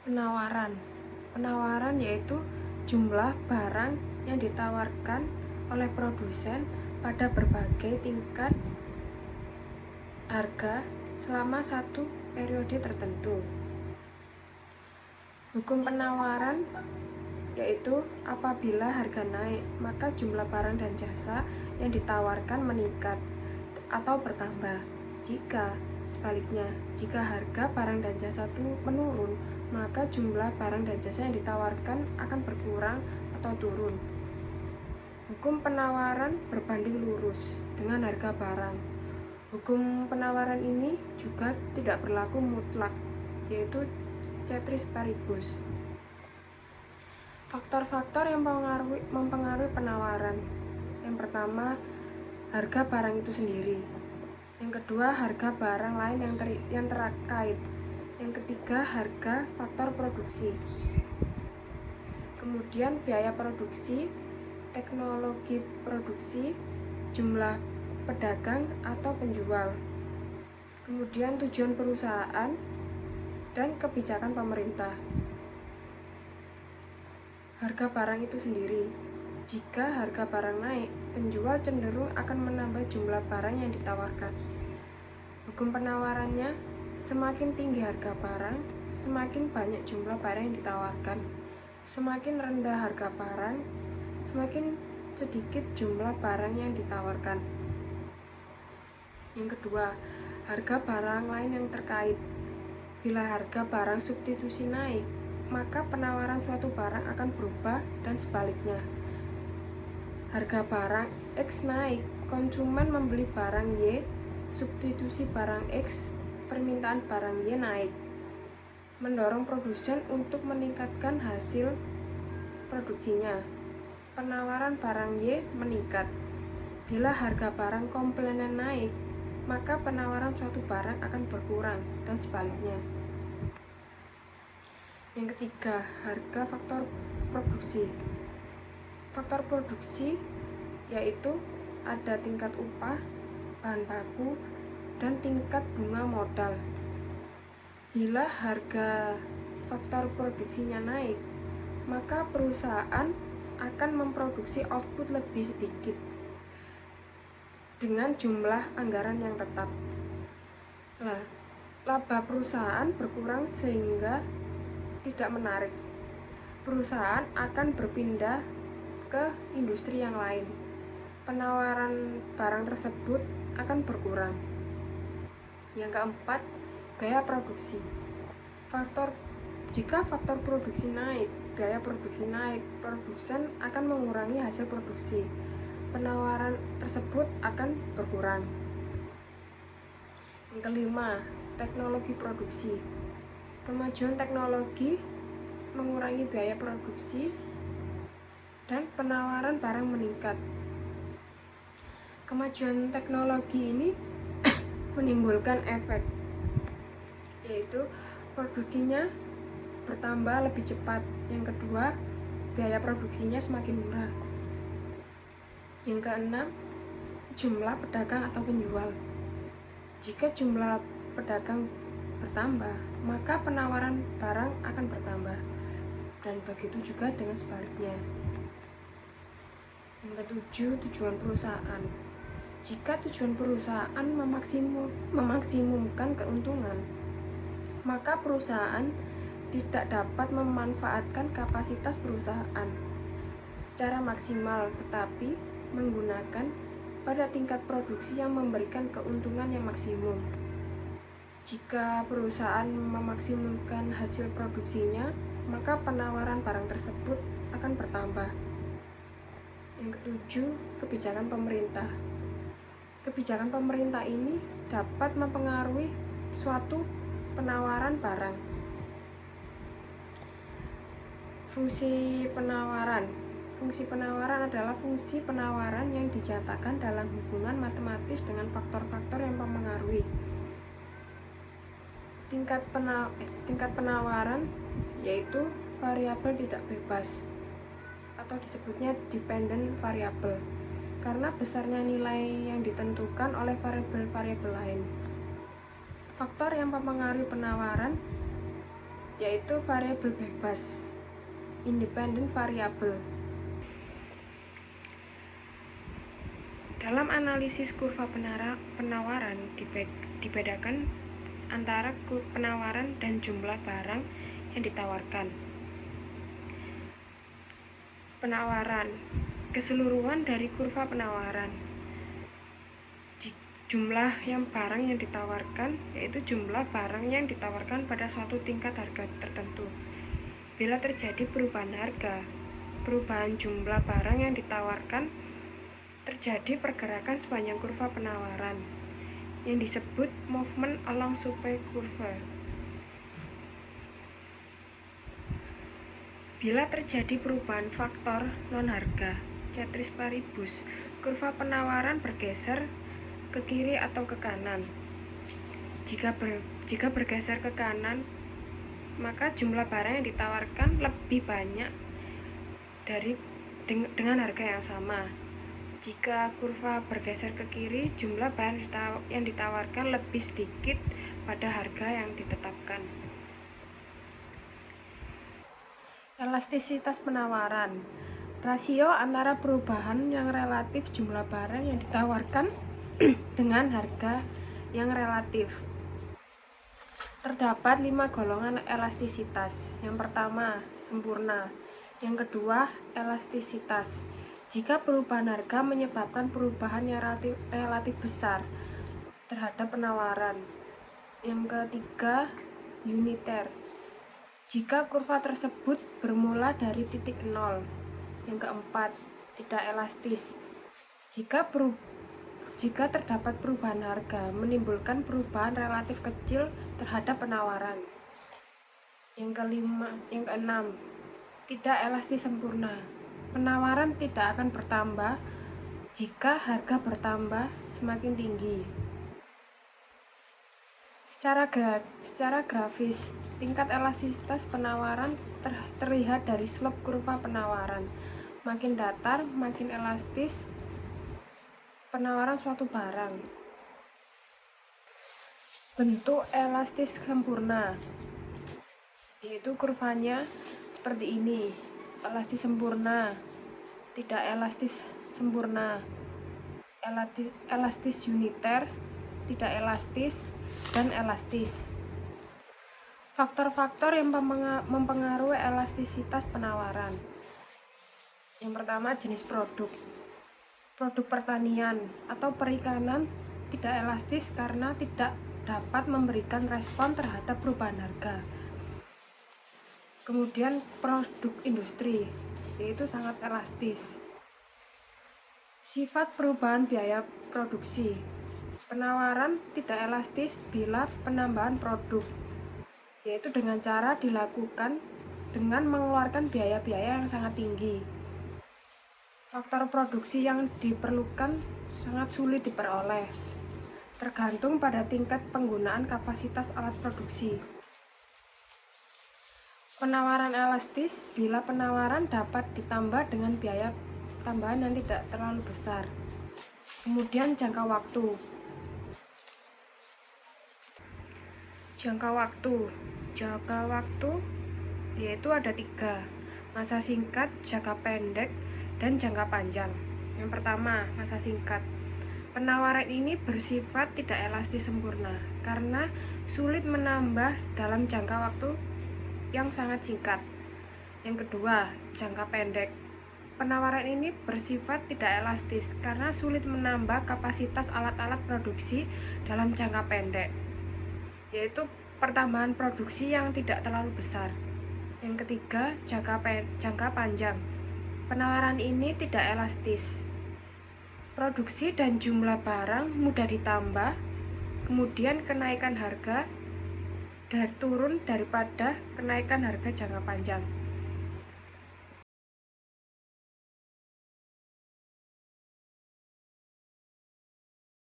Penawaran. Penawaran yaitu jumlah barang yang ditawarkan oleh produsen pada berbagai tingkat harga selama satu periode tertentu. Hukum penawaran yaitu apabila harga naik, maka jumlah barang dan jasa yang ditawarkan meningkat atau bertambah. Jika sebaliknya, jika harga barang dan jasa itu menurun, maka jumlah barang dan jasa yang ditawarkan akan berkurang atau turun. Hukum penawaran berbanding lurus dengan harga barang. Hukum penawaran ini juga tidak berlaku mutlak, yaitu ceteris paribus. Faktor-faktor yang mempengaruhi penawaran. Yang pertama, harga barang itu sendiri. Yang kedua, harga barang lain yang terkait. Yang ketiga, harga faktor produksi. Kemudian biaya produksi, teknologi produksi, jumlah pedagang atau penjual. Kemudian tujuan perusahaan dan kebijakan pemerintah. Harga barang itu sendiri. Jika harga barang naik, penjual cenderung akan menambah jumlah barang yang ditawarkan. Hukum penawarannya, semakin tinggi harga barang, semakin banyak jumlah barang yang ditawarkan. Semakin rendah harga barang, semakin sedikit jumlah barang yang ditawarkan. Yang kedua, harga barang lain yang terkait. Bila harga barang substitusi naik, maka penawaran suatu barang akan berubah dan sebaliknya. Harga barang X naik, konsumen membeli barang Y, substitusi barang X, permintaan barang Y naik, mendorong produsen untuk meningkatkan hasil produksinya. Penawaran barang Y meningkat. Bila harga barang komponen naik, maka penawaran suatu barang akan berkurang dan sebaliknya. Yang ketiga, harga faktor produksi. Faktor produksi yaitu ada tingkat upah, bahan baku, dan tingkat bunga modal. Bila harga faktor produksinya naik, maka perusahaan akan memproduksi output lebih sedikit dengan jumlah anggaran yang tetap. Laba perusahaan berkurang sehingga tidak menarik. Perusahaan akan berpindah ke industri yang lain. Penawaran barang tersebut akan berkurang. Yang keempat, biaya produksi. Jika faktor produksi naik, biaya produksi naik, produsen akan mengurangi hasil produksi. Penawaran tersebut akan berkurang. Yang kelima, teknologi produksi. Kemajuan teknologi mengurangi biaya produksi dan penawaran barang meningkat. Kemajuan teknologi ini menimbulkan efek, yaitu produksinya bertambah lebih cepat. Yang kedua, biaya produksinya semakin murah. Yang keenam, jumlah pedagang atau penjual. Jika jumlah pedagang bertambah, maka penawaran barang akan bertambah, dan begitu juga dengan sebaliknya. Yang ketujuh, tujuan perusahaan. Jika tujuan perusahaan memaksimumkan keuntungan, maka perusahaan tidak dapat memanfaatkan kapasitas perusahaan secara maksimal, tetapi menggunakan pada tingkat produksi yang memberikan keuntungan yang maksimum. Jika perusahaan memaksimumkan hasil produksinya, maka penawaran barang tersebut akan bertambah. Yang ketujuh, kebijakan pemerintah. Kebijakan pemerintah ini dapat mempengaruhi suatu penawaran barang. Fungsi penawaran. Fungsi penawaran adalah fungsi penawaran yang dinyatakan dalam hubungan matematis dengan faktor-faktor yang mempengaruhi tingkat penawaran, yaitu variabel tidak bebas atau disebutnya dependent variable, karena besarnya nilai yang ditentukan oleh variabel-variabel lain. Faktor yang mempengaruhi penawaran yaitu variabel bebas, independent variable. Dalam analisis kurva penawaran dibedakan antara penawaran dan jumlah barang yang ditawarkan. Penawaran, keseluruhan dari kurva penawaran. Jumlah barang yang ditawarkan yaitu jumlah barang yang ditawarkan pada suatu tingkat harga tertentu. Bila terjadi perubahan harga, perubahan jumlah barang yang ditawarkan, terjadi pergerakan sepanjang kurva penawaran yang disebut movement along supply curve. Bila terjadi perubahan faktor non-harga, ceteris paribus, kurva penawaran bergeser ke kiri atau ke kanan. Jika bergeser ke kanan, maka jumlah barang yang ditawarkan lebih banyak dengan harga yang sama. Jika kurva bergeser ke kiri, jumlah barang yang ditawarkan lebih sedikit pada harga yang ditetapkan. Elastisitas penawaran, rasio antara perubahan yang relatif jumlah barang yang ditawarkan dengan harga yang relatif. Terdapat 5 golongan elastisitas. Yang pertama, sempurna. Yang kedua, elastisitas. Jika perubahan harga menyebabkan perubahan yang relatif besar terhadap penawaran. Yang ketiga, uniter. Jika kurva tersebut bermula dari titik nol. Yang keempat, tidak elastis. Jika terdapat perubahan harga menimbulkan perubahan relatif kecil terhadap penawaran. Yang keenam, tidak elastis sempurna. Penawaran tidak akan bertambah jika harga bertambah semakin tinggi. Secara grafis, tingkat elastisitas penawaran terlihat dari slope kurva penawaran. Makin datar, makin elastis penawaran suatu barang. Bentuk elastis sempurna, yaitu kurvanya seperti ini. Elastis sempurna, tidak elastis sempurna, elastis uniter, tidak elastis, dan elastis. Faktor-faktor yang mempengaruhi elastisitas penawaran. Yang pertama, jenis produk. Produk pertanian atau perikanan tidak elastis karena tidak dapat memberikan respon terhadap perubahan harga. Kemudian produk industri, yaitu sangat elastis. Sifat perubahan biaya produksi. Penawaran tidak elastis bila penambahan produk, yaitu dengan cara dilakukan dengan mengeluarkan biaya-biaya yang sangat tinggi. Faktor produksi yang diperlukan sangat sulit diperoleh, tergantung pada tingkat penggunaan kapasitas alat produksi. Penawaran elastis bila penawaran dapat ditambah dengan biaya tambahan yang tidak terlalu besar. Kemudian jangka waktu. Jangka waktu yaitu ada 3, masa singkat, jangka pendek, dan jangka panjang. Yang pertama, masa singkat. Penawaran ini bersifat tidak elastis sempurna karena sulit menambah dalam jangka waktu yang sangat singkat. Yang kedua, jangka pendek. Penawaran ini bersifat tidak elastis karena sulit menambah kapasitas alat-alat produksi dalam jangka pendek, yaitu pertambahan produksi yang tidak terlalu besar. Yang ketiga, jangka panjang. Penawaran ini tidak elastis. Produksi dan jumlah barang mudah ditambah, kemudian kenaikan harga turun daripada kenaikan harga jangka panjang.